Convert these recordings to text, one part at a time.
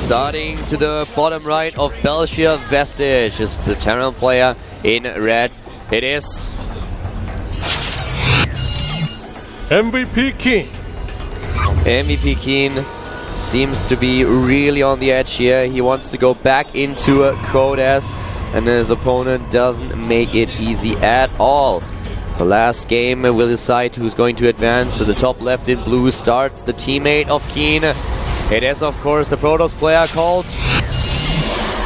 Starting to the bottom right of Belgium, Vestige is the Terran player in red. It is MVP Keen. MVP Keen seems to be really on the edge here. He wants to go back into Codas, and his opponent doesn't make it easy at all. The last game will decide who's going to advance. To the top left in blue starts the teammate of Keen. It is, of course, the Protoss player called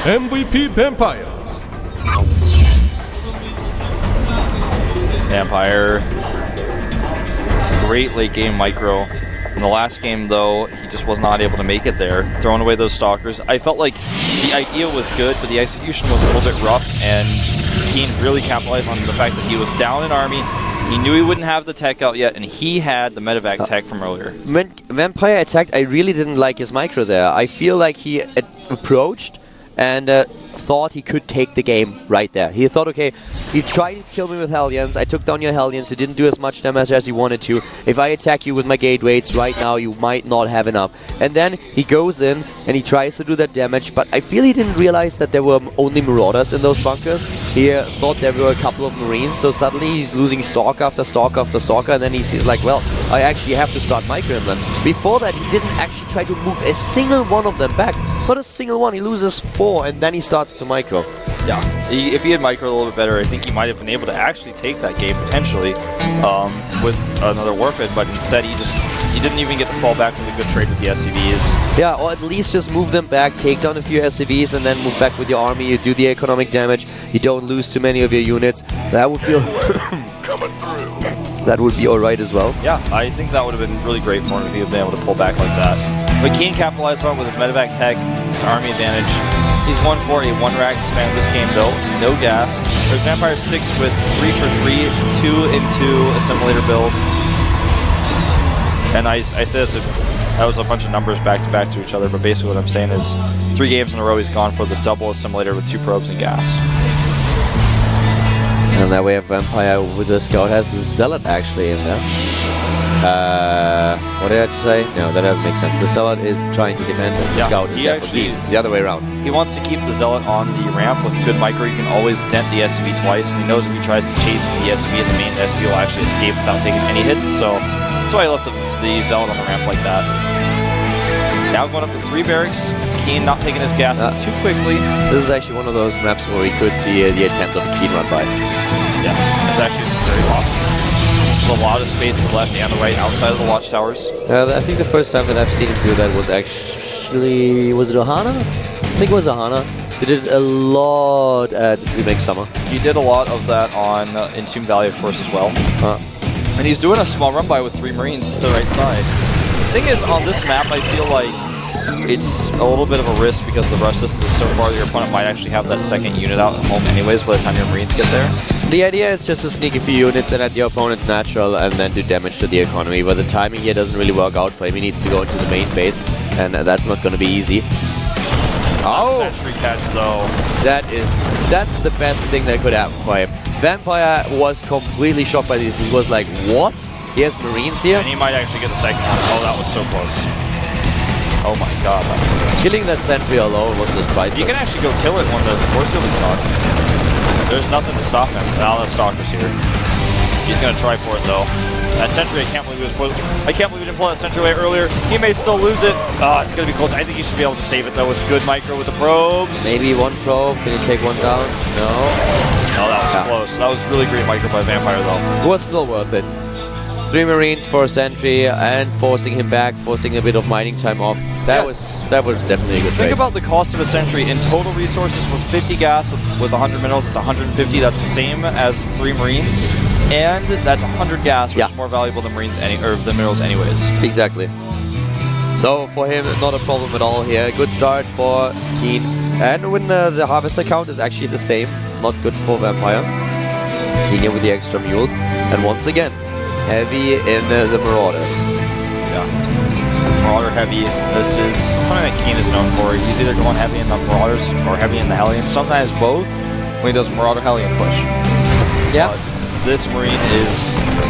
MVP Vampire. Vampire, great late game micro. In the last game, though, he just was not able to make it there, throwing away those stalkers. I felt like the idea was good, but the execution was a little bit rough, and Keen really capitalized on the fact that he was down in army. He knew he wouldn't have the tech out yet, and he had the medevac tech from earlier. When Vampire attacked, I really didn't like his micro there. I feel like he approached and thought he could take the game right there. He thought, okay, he tried to kill me with Hellions. I took down your Hellions. He didn't do as much damage as he wanted to. If I attack you with my gateways right now, you might not have enough. And then he goes in and he tries to do that damage, but I feel he didn't realize that there were only Marauders in those bunkers. He thought there were a couple of Marines, so suddenly he's losing Stalker after Stalker after Stalker, and then he's like, well, I actually have to start microing them. Before that, he didn't actually try to move a single one of them back. Not a single one. He loses 4, and then he starts to micro. Yeah, if he had micro a little bit better, I think he might have been able to actually take that game potentially with another Warfed, but instead he didn't even get to fall back with a good trade with the SCVs. Yeah, or at least just move them back, take down a few SCVs, and then move back with your army. You do the economic damage. You don't lose too many of your units. That would be coming through. That would be alright as well. Yeah, I think that would have been really great for him if he had been able to pull back like that. But Keen capitalized on it with his medevac tech, his army advantage. He's 1 for a 1-rack span this game though, no gas. Whereas Vampire sticks with 3 for 3, 2 into assimilator build. And I say this, that was a bunch of numbers back to each other, but basically what I'm saying is 3 games in a row he's gone for the double assimilator with 2 probes and gas. And that way a Vampire with the Scout has the Zealot actually in there. What did I just say? No, that doesn't make sense. The Zealot is trying to defend and the Scout is there for Keen. The other way around. He wants to keep the Zealot on the ramp with good micro. You can always dent the SCV twice, and he knows if he tries to chase the SCV in the main, the SCV will actually escape without taking any hits, so that's why I left the Zealot on the ramp like that. Now going up to 3 barracks. Keen not taking his gases too quickly. This is actually one of those maps where we could see the attempt of a Keen run by. Yes, it's actually very possible. There's a lot of space to the left and the right outside of the watchtowers. I think the first time that I've seen him do that was actually... was it Ohana? I think it was Ohana. He did a lot at Remake Summer. He did a lot of that on Entomb Valley, of course, as well. And he's doing a small run-by with 3 Marines to the right side. The thing is, on this map, I feel like it's a little bit of a risk because the rush distance is so far that your opponent might actually have that second unit out at home anyways by the time your Marines get there. The idea is just to sneak a few units in at your opponent's natural and then do damage to the economy, but the timing here doesn't really work out for him. He needs to go into the main base, and that's not going to be easy. Oh! Sentry catch, though. That's the best thing that could happen for him. Vampire was completely shocked by this. He was like, what? He has Marines here? And he might actually get the second one. Oh, that was so close. Oh my god. Killing that sentry alone was just priceless. You can actually go kill it when the force field is gone. There's nothing to stop him. Now the Stalker's here. He's going to try for it, though. That sentry, I can't believe he didn't pull that sentry away earlier. He may still lose it. It's going to be close. I think he should be able to save it, though, with good micro with the probes. Maybe 1 probe. Can he take 1 down? No. No, that was close. That was really great micro by Vampire, though. It was still worth it. 3 Marines for a sentry and forcing him back, forcing a bit of mining time off. That was definitely a good trade. Think about the cost of a sentry. In total resources with 50 gas with 100 minerals, it's 150. That's the same as 3 Marines. And that's 100 gas, which is more valuable than the minerals anyways. Exactly. So for him, not a problem at all here. Good start for Keen. And when the harvester count is actually the same, not good for Vampire. Keen here with the extra mules. And once again, heavy in the Marauders. Yeah. Marauder heavy. This is something that Keen is known for. He's either going heavy in the Marauders or heavy in the Hellions. Sometimes both when he does Marauder Hellion push. Yeah. this Marine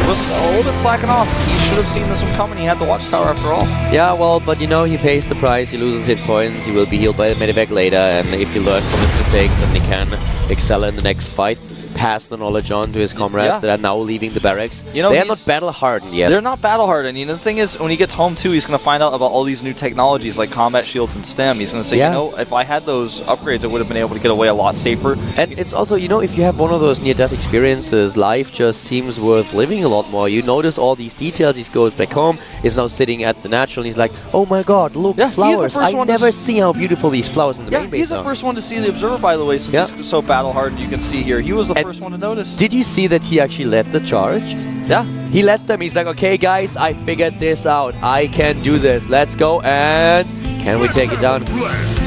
was a little bit slacking off. He should have seen this one coming. He had the watchtower after all. Yeah, well, but you know, he pays the price. He loses hit points. He will be healed by the medevac later. And if he learns from his mistakes, then he can excel in the next fight. Pass the knowledge on to his comrades that are now leaving the barracks. You know, they are not battle hardened yet. They're not battle hardened. You know, the thing is, when he gets home too, he's going to find out about all these new technologies like combat shields and stem. He's going to say, you know, if I had those upgrades, I would have been able to get away a lot safer. And it's also, you know, if you have one of those near-death experiences, life just seems worth living a lot more. You notice all these details. He goes back home, is now sitting at the natural, and he's like, oh my god, look, flowers. I never see how beautiful these flowers in the main base he's the first one to see the Observer, by the way, since he's so battle hardened. You can see here, he was the first one to notice. Did you see that he actually led the charge? Yeah, he led them. He's like, okay, guys, I figured this out. I can do this. Let's go. And can we take it down?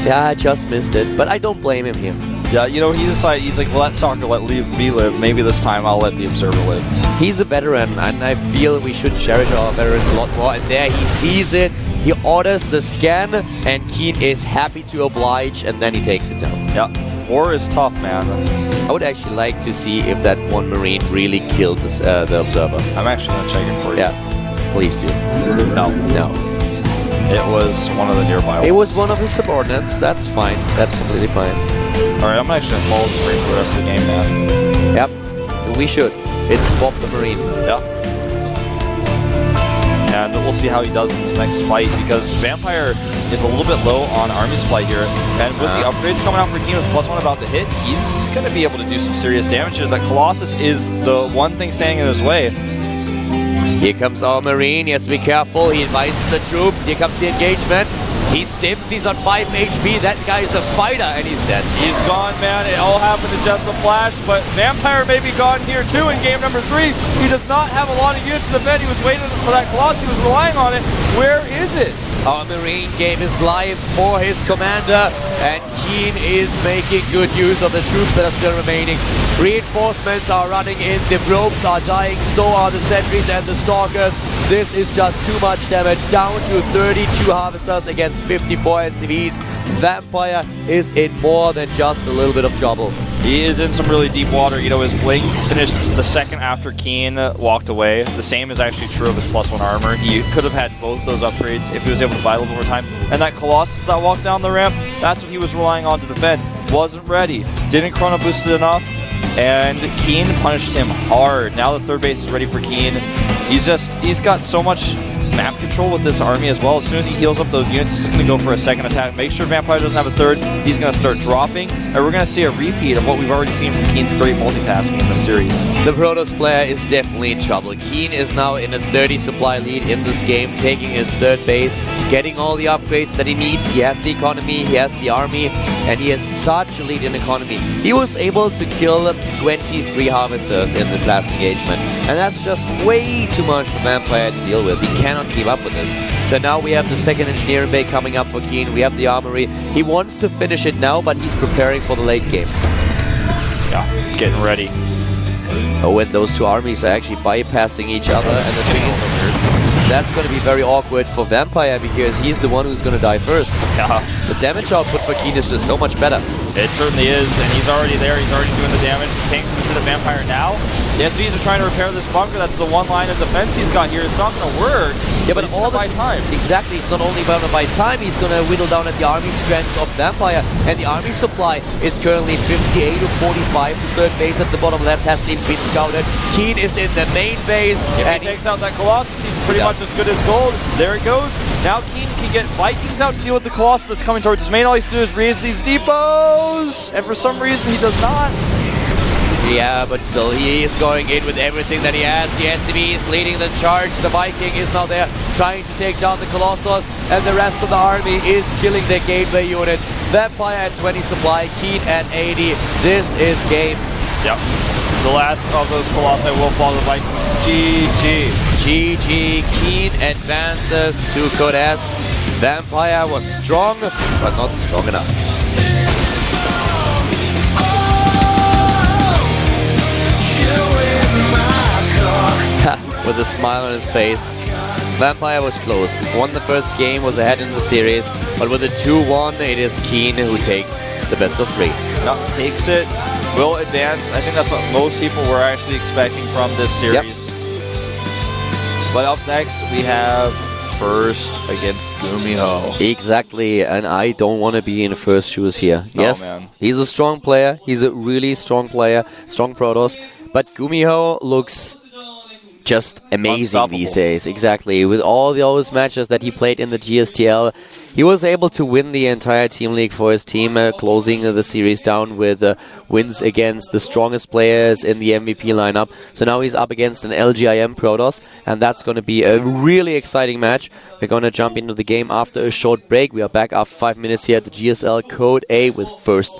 Yeah, I just missed it. But I don't blame him here. Yeah, you know, he decided, he's like, well, let soccer let me live. Maybe this time I'll let the Observer live. He's a veteran, and I feel we should cherish our veterans a lot more. And there he sees it. He orders the scan, and Keen is happy to oblige, and then he takes it down. Yeah. War is tough, man. I would actually like to see if that one Marine really killed this, the Observer. I'm actually going to check it for you. Yeah, please do. No. No. It was one of the nearby ones. It was one of his subordinates. That's fine. That's completely fine. Alright, I'm actually going to follow this Marine for the rest of the game, man. Yep, we should. It's Bob the Marine. Yeah. And we'll see how he does in this next fight, because Vampire is a little bit low on army supply here. And with the upgrades coming out for Keen with +1 about to hit, he's going to be able to do some serious damage here. That Colossus is the one thing standing in his way. Here comes our Marine. He has to be careful. He advises the troops. Here comes the engagement. He stims. He's on 5 HP. That guy is a fighter, and he's dead. He's gone, man. It all happened in just a flash, but Vampire may be gone here, too, in game number 3. He does not have a lot of units to defend. He was waiting for that Colossus. He was relying on it. Where is it? Our Marine gave his life for his commander, and Keen is making good use of the troops that are still remaining. Reinforcements are running in, the ropes are dying, so are the sentries and the stalkers. This is just too much damage, down to 32 harvesters against 54 SCVs. Vampire is in more than just a little bit of trouble. He is in some really deep water. You know, his Blink finished the second after Keen walked away. The same is actually true of his +1 armor. He could have had both those upgrades if he was able to buy a little bit more time. And that Colossus that walked down the ramp, that's what he was relying on to defend. Wasn't ready. Didn't chrono boost it enough. And Keen punished him hard. Now the third base is ready for Keen. He's got so much map control with this army as well. As soon as he heals up those units, he's going to go for a second attack. Make sure Vampire doesn't have a third. He's going to start dropping. And we're going to see a repeat of what we've already seen from Keen's great multitasking in this series. The Protoss player is definitely in trouble. Keen is now in a 30 supply lead in this game, taking his third base, getting all the upgrades that he needs. He has the economy, he has the army, and he has such a lead in economy. He was able to kill 23 harvesters in this last engagement, and that's just way too much for Vampire to deal with. He cannot keep up with this. So now we have the second engineering bay coming up for Keen. We have the armory. He wants to finish it now, but he's preparing for the late game. Yeah, getting ready. Oh, and those two armies are actually bypassing each other, and the thing is, that's going to be very awkward for Vampire because he's the one who's going to die first. Yeah. The damage output for Keen is just so much better. It certainly is, and he's already there. He's already doing the damage. The same comes to the Vampire now. The SVs are trying to repair this bunker. That's the one line of defense he's got here. It's not going to work. Yeah, but all the time. Exactly. It's not only going to buy time. He's going to whittle down at the army strength of Vampire, and the army supply is currently 58 to 45. The third base at the bottom left hasn't even been scouted. Keen is in the main base. If he takes out that Colossus, he's pretty much as good as gold. There it goes. Now Keen can get Vikings out to deal with the Colossus that's coming towards his main. All he has to do is raise these depots, and for some reason he does not. Yeah, but still, he is going in with everything that he has. The SCV is leading the charge. The Viking is now there trying to take down the Colossus, and the rest of the army is killing their gateway units. Vampire at 20 supply, Keen at 80. This is game. Yep. The last of those Colossi will fall to the Vikings. GG. GG. Keen advances to Code S. Vampire was strong, but not strong enough. With a smile on his face. Vampire was close. Won the first game, was ahead in the series, but with a 2-1, it is Keen who takes the best of 3. Yep, takes it. will advance. I think that's what most people were actually expecting from this series. But up next, we have First against Gumiho. Exactly, and I don't want to be in the first shoes here. Yes, man. he's a strong player. He's a really strong player, strong Protoss. But Gumiho looks just amazing these days. Exactly, with all those matches that he played in the GSTL, he was able to win the entire Team League for his team, closing the series down with wins against the strongest players in the MVP lineup. So now he's up against an LGIM Protoss, and that's going to be a really exciting match. We're going to jump into the game after a short break. We are back after 5 minutes here at the GSL Code A with First